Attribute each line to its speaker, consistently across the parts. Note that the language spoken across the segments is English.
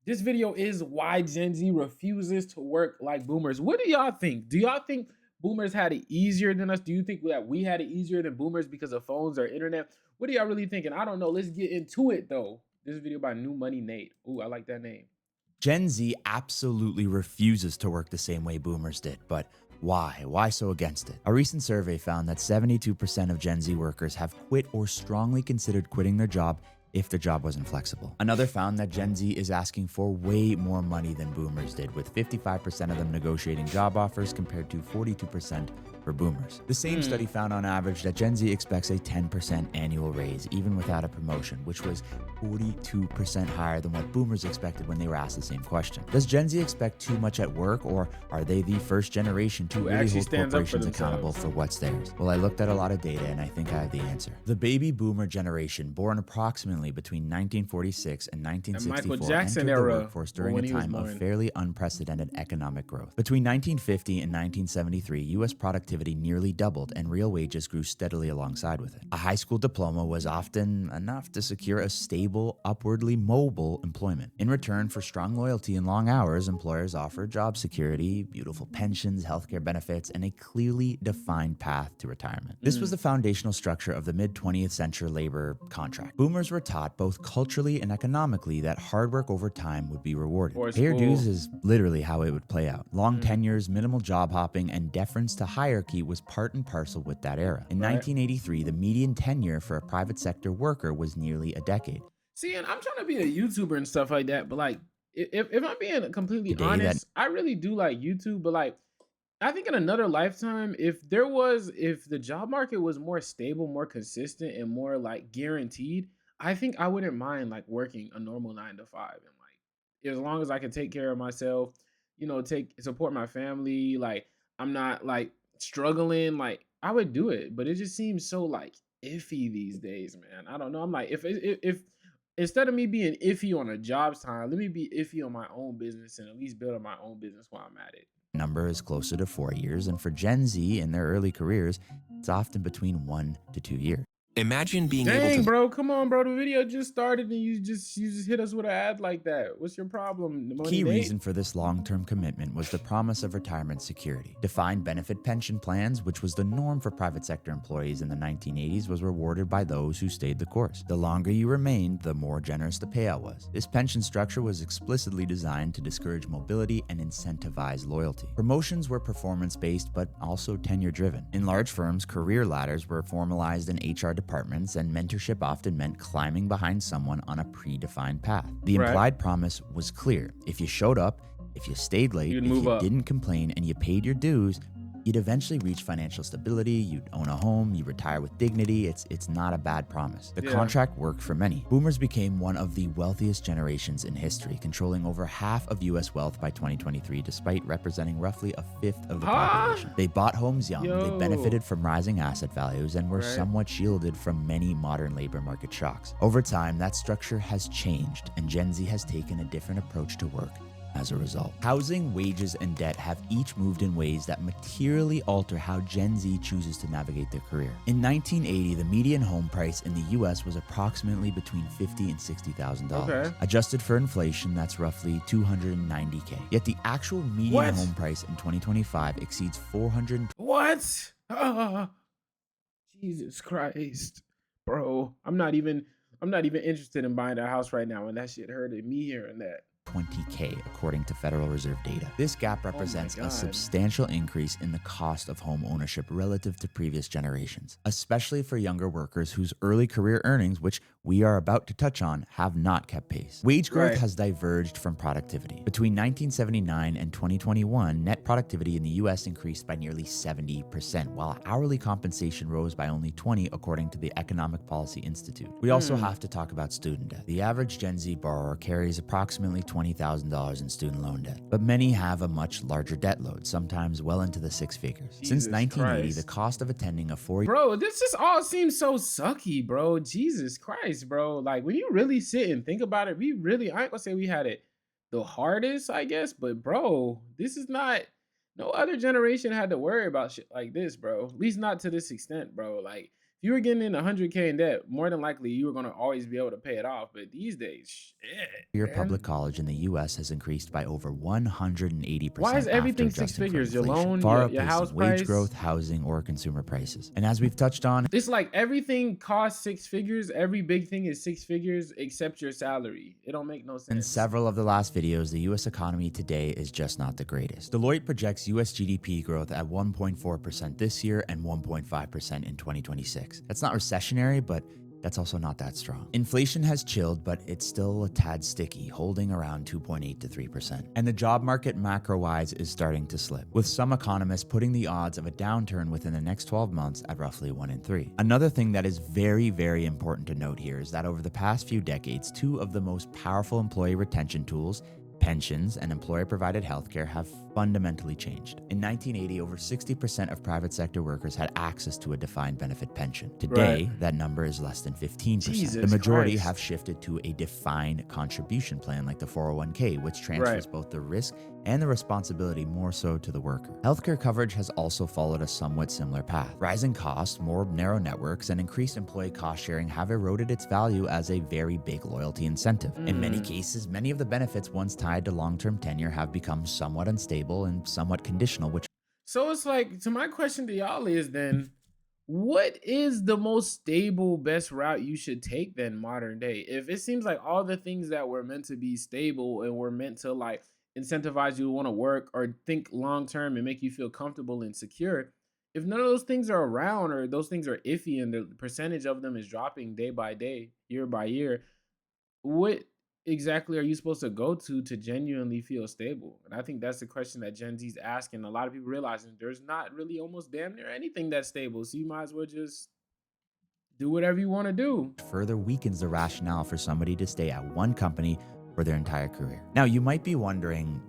Speaker 1: This video is why Gen Z refuses to work like boomers. What do y'all think? Do y'all think boomers had it easier than us? Do you think that we had it easier than boomers because of phones or internet? What are y'all really thinking? I don't know. Let's get into it though. This video by New Money Nate. Ooh, I like that name.
Speaker 2: Gen Z absolutely refuses to work the same way boomers did, but why? Why so against it? A recent survey found that 72% of Gen Z workers have quit or strongly considered quitting their job if the job wasn't flexible. Another found that Gen Z is asking for way more money than boomers did, with 55% of them negotiating job offers compared to 42% for boomers. The same study found on average that Gen Z expects a 10% annual raise, even without a promotion, which was 42% higher than what boomers expected when they were asked the same question. Does Gen Z expect too much at work, or are they the first generation to
Speaker 1: Who
Speaker 2: really
Speaker 1: actually
Speaker 2: hold
Speaker 1: stands up for
Speaker 2: corporations accountable
Speaker 1: themselves?
Speaker 2: for what's theirs? Well, I looked at a lot of data and I think I have the answer. The baby boomer generation, born approximately between 1946 and
Speaker 1: That Michael
Speaker 2: 1964,
Speaker 1: Jackson
Speaker 2: entered the
Speaker 1: era,
Speaker 2: workforce
Speaker 1: or
Speaker 2: during a
Speaker 1: when he was
Speaker 2: time of
Speaker 1: born.
Speaker 2: fairly unprecedented economic growth. Between 1950 and 1973, U.S. productivity nearly doubled and real wages grew steadily alongside with it. A high school diploma was often enough to secure a stable, upwardly mobile employment. In return for strong loyalty and long hours, employers offered job security, beautiful pensions, healthcare benefits, and a clearly defined path to retirement. This was the foundational structure of the mid-20th century labor contract. Boomers were taught both culturally and economically that hard work over time would be rewarded. Pay your dues is literally how it would play out. Long tenures, minimal job hopping, and deference to hierarchy was part and parcel with that era. In 1983, the median tenure for a private sector worker was nearly a decade.
Speaker 1: See, and I'm trying to be a YouTuber and stuff like that, but like, if I'm being completely
Speaker 2: Today, that
Speaker 1: honest, I really do like YouTube, but like, I think in another lifetime, if the job market was more stable, more consistent, and more like guaranteed, I think I wouldn't mind like working a normal 9 to 5 and like as long as I can take care of myself, take support my family, like I'm not like struggling, like I would do it. But it just seems so like iffy these days, man. I don't know. I'm like, if instead of me being iffy on a job's time, let me be iffy on my own business and at least build up my own business while I'm at it.
Speaker 2: number is closer to 4 years, and for Gen Z in their early careers, it's often between 1 to 2 years.
Speaker 3: Imagine being able
Speaker 1: Dang,
Speaker 3: to
Speaker 1: bro, come on, bro. The video just started and you just hit us with an ad like that. What's your problem, Money
Speaker 2: Key
Speaker 1: Nate?
Speaker 2: reason for this long-term commitment was the promise of retirement security. Defined benefit pension plans, which was the norm for private sector employees in the 1980s, was rewarded by those who stayed the course. The longer you remained, the more generous the payout was. This pension structure was explicitly designed to discourage mobility and incentivize loyalty. Promotions were performance-based but also tenure-driven. In large firms, career ladders were formalized in HR departments, and mentorship often meant climbing behind someone on a predefined path. The
Speaker 1: Right.
Speaker 2: implied promise was clear. If you showed up, if you stayed late,
Speaker 1: You'd
Speaker 2: if
Speaker 1: move
Speaker 2: you
Speaker 1: up.
Speaker 2: didn't complain, and you paid your dues, you'd eventually reach financial stability, you'd own a home, you retire with dignity. It's not a bad promise. The
Speaker 1: Yeah.
Speaker 2: contract worked for many. Boomers became one of the wealthiest generations in history, controlling over half of US wealth by 2023, despite representing roughly a fifth of the population. They bought homes young,
Speaker 1: Yo.
Speaker 2: they benefited from rising asset values, and were
Speaker 1: Right.
Speaker 2: somewhat shielded from many modern labor market shocks. Over time, that structure has changed, and Gen Z has taken a different approach to work. As a result, housing, wages, and debt have each moved in ways that materially alter how Gen Z chooses to navigate their career. In 1980, the median home price in the US was approximately between $50,000 and $60,000.
Speaker 1: Okay.
Speaker 2: Adjusted for inflation, that's roughly $290K. Yet the actual median
Speaker 1: What?
Speaker 2: home price in 2025 exceeds $420,000.
Speaker 1: What? Ah, Jesus Christ, bro. I'm not even interested in buying a house right now, and that shit hurted me hearing that.
Speaker 2: $20K, according to Federal Reserve data. This gap represents a
Speaker 1: God.
Speaker 2: substantial increase in the cost of home ownership relative to previous generations, especially for younger workers whose early career earnings, which we are about to touch on, have not kept pace. Wage growth
Speaker 1: Right.
Speaker 2: has diverged from productivity. Between 1979 and 2021, net productivity in the US increased by nearly 70%, while hourly compensation rose by only 20%, according to the Economic Policy Institute. We also have to talk about student debt. The average Gen Z borrower carries approximately $20,000 in student loan debt, but many have a much larger debt load, sometimes well into the six figures. Since
Speaker 1: Jesus
Speaker 2: 1980, the
Speaker 1: Christ.
Speaker 2: cost of attending a 4-year
Speaker 1: Bro, this just all seems so sucky, bro. Jesus Christ, bro. Like when you really sit and think about it, I ain't gonna say we had it the hardest, I guess, but bro, this is not no other generation had to worry about shit like this, bro. At least not to this extent, bro. Like If you were getting in 100K in debt, more than likely you were gonna always be able to pay it off. But these days, shit,
Speaker 2: Your public
Speaker 1: man.
Speaker 2: college in the US has increased by over
Speaker 1: Why is
Speaker 2: 180% after
Speaker 1: everything six
Speaker 2: adjusting for
Speaker 1: figures? Your
Speaker 2: inflation,
Speaker 1: loan,
Speaker 2: far
Speaker 1: your house
Speaker 2: outpacing wage
Speaker 1: price.
Speaker 2: growth, housing, or consumer prices. And as we've touched on,
Speaker 1: It's like everything costs six figures. Every big thing is six figures except your salary. It don't make no
Speaker 2: in
Speaker 1: sense.
Speaker 2: several of the last videos, the US economy today is just not the greatest. Deloitte projects US GDP growth at 1.4% this year and 1.5% in 2026. That's not recessionary, but that's also not that strong. Inflation has chilled, but it's still a tad sticky, holding around 2.8 to 3%. And the job market macro-wise is starting to slip, with some economists putting the odds of a downturn within the next 12 months at roughly 1 in 3. Another thing that is very, very important to note here is that over the past few decades, two of the most powerful employee retention tools, pensions and employer-provided healthcare, have fundamentally changed. In 1980, over 60% of private sector workers had access to a defined benefit pension.
Speaker 1: Right.
Speaker 2: Today, that number is less than 15%. The
Speaker 1: Jesus
Speaker 2: majority
Speaker 1: Christ.
Speaker 2: have shifted to a defined contribution plan like the 401k, which transfers
Speaker 1: Right.
Speaker 2: both the risk and the responsibility more so to the worker. Healthcare coverage has also followed a somewhat similar path. Rising costs, more narrow networks, and increased employee cost sharing have eroded its value as a very big loyalty incentive. In many cases, many of the benefits once tied to long-term tenure have become somewhat unstable and somewhat conditional, which
Speaker 1: So it's like, to my question to y'all is then, what is the most stable, best route you should take then modern day? If it seems like all the things that were meant to be stable and were meant to like incentivize you to want to work or think long term and make you feel comfortable and secure, if none of those things are around or those things are iffy and the percentage of them is dropping day by day, year by year, what exactly are you supposed to go to genuinely feel stable? And I think that's the question that Gen Z's asking. A lot of people realizing there's not really almost damn near anything that's stable. So you might as well just do whatever you want to do.
Speaker 2: further weakens the rationale for somebody to stay at one company for their entire career. Now, you might be wondering,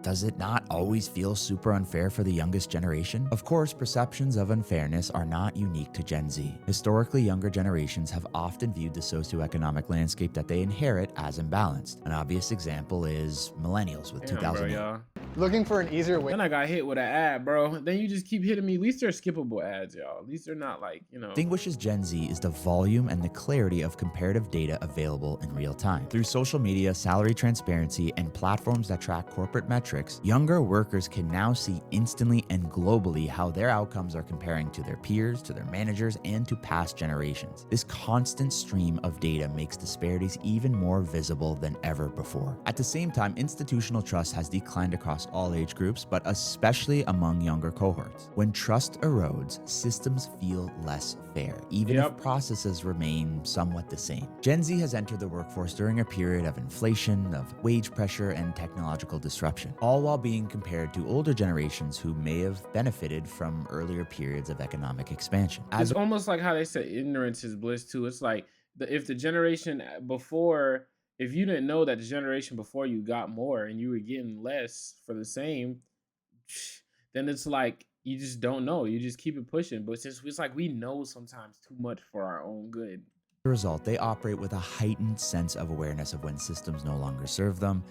Speaker 2: does it not always feel super unfair for the youngest generation? Of course, perceptions of unfairness are not unique to Gen Z. Historically, younger generations have often viewed the socioeconomic landscape that they inherit as imbalanced. An obvious example is millennials with
Speaker 1: Damn, bro,
Speaker 2: 2008.
Speaker 1: y'all.
Speaker 3: Looking for an easier way.
Speaker 1: Then I got hit with an ad, bro. Then you just keep hitting me. At least they're skippable ads, y'all. At least they're not like,
Speaker 2: Distinguishes Gen Z is the volume and the clarity of comparative data available in real time. Through social media, salary transparency, and platforms that track corporate metrics, younger workers can now see instantly and globally how their outcomes are comparing to their peers, to their managers, and to past generations. This constant stream of data makes disparities even more visible than ever before. At the same time, institutional trust has declined across all age groups, but especially among younger cohorts. When trust erodes, systems feel less fair, even if processes remain somewhat the same. Gen Z has entered the workforce during a period of inflation, of wage pressure, and technological disruption, all while being compared to older generations who may have benefited from earlier periods of economic expansion.
Speaker 1: it's almost like how they say ignorance is bliss too. It's like if the generation before, if you didn't know that the generation before you got more and you were getting less for the same, then it's like you just don't know. You just keep it pushing. But since it's like we know sometimes too much for our own good.
Speaker 2: As a result, they operate with a heightened sense of awareness of when systems no longer serve them,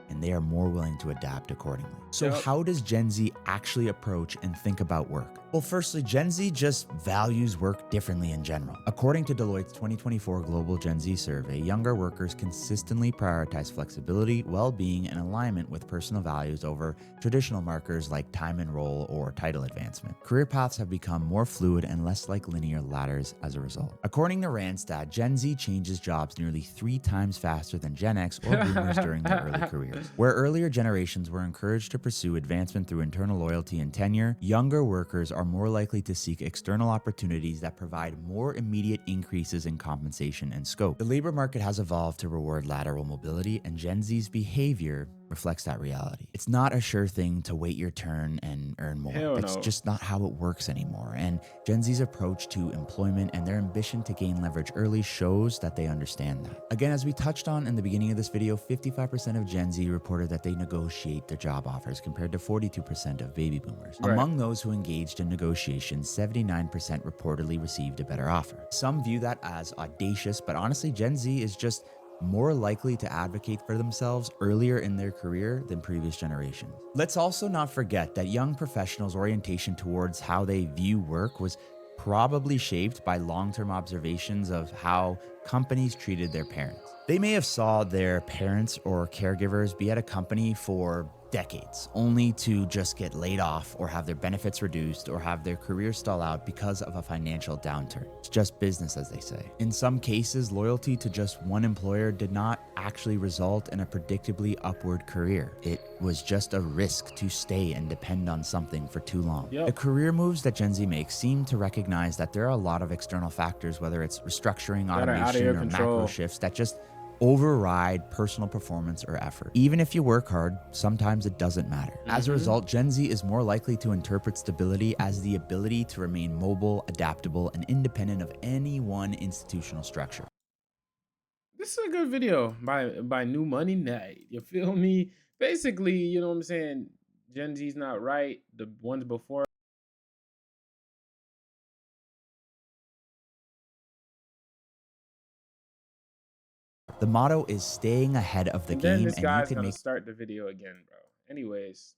Speaker 2: and they are more willing to adapt accordingly. So how does Gen Z actually approach and think about work? Well, firstly, Gen Z just values work differently in general. According to Deloitte's 2024 Global Gen Z survey, younger workers consistently prioritize flexibility, well-being, and alignment with personal values over traditional markers like time and role or title advancement. Career paths have become more fluid and less like linear ladders as a result. According to Randstad, Gen Z changes jobs nearly 3 times faster than Gen X or boomers during their early careers. Where earlier generations were encouraged to pursue advancement through internal loyalty and tenure, younger workers are more likely to seek external opportunities that provide more immediate increases in compensation and scope. The labor market has evolved to reward lateral mobility, and Gen Z's behavior reflects that reality. It's not a sure thing to wait your turn and earn more.
Speaker 1: Hell
Speaker 2: That's
Speaker 1: no.
Speaker 2: just not how it works anymore. And Gen Z's approach to employment and their ambition to gain leverage early shows that they understand that. Again, as we touched on in the beginning of this video, 55% of Gen Z reported that they negotiate their job offers compared to 42% of baby boomers.
Speaker 1: Right.
Speaker 2: Among those who engaged in negotiations, 79% reportedly received a better offer. Some view that as audacious, but honestly, Gen Z is just more likely to advocate for themselves earlier in their career than previous generations. Let's also not forget that young professionals' orientation towards how they view work was probably shaped by long-term observations of how companies treated their parents. They may have saw their parents or caregivers be at a company for decades, only to just get laid off or have their benefits reduced or have their career stall out because of a financial downturn. It's just business, as they say. In some cases, loyalty to just one employer did not actually result in a predictably upward career. It was just a risk to stay and depend on something for too long. The
Speaker 1: Yep.
Speaker 2: career moves that Gen Z makes seem to recognize that there are a lot of external factors, whether it's restructuring,
Speaker 1: That are out of your
Speaker 2: automation, or macro
Speaker 1: control.
Speaker 2: shifts that just override personal performance or effort. Even if you work hard, sometimes it doesn't matter. As a
Speaker 1: Hmm.
Speaker 2: result, Gen Z is more likely to interpret stability as the ability to remain mobile, adaptable, and independent of any one institutional structure.
Speaker 1: This is a good video by New Money Night. You feel me? Basically, you know what I'm saying? Gen Z's not right. The ones before.
Speaker 2: The motto is staying ahead of the
Speaker 1: And then
Speaker 2: game,
Speaker 1: this
Speaker 2: and you
Speaker 1: guy's
Speaker 2: can
Speaker 1: gonna
Speaker 2: make
Speaker 1: start the video again, bro. Anyways.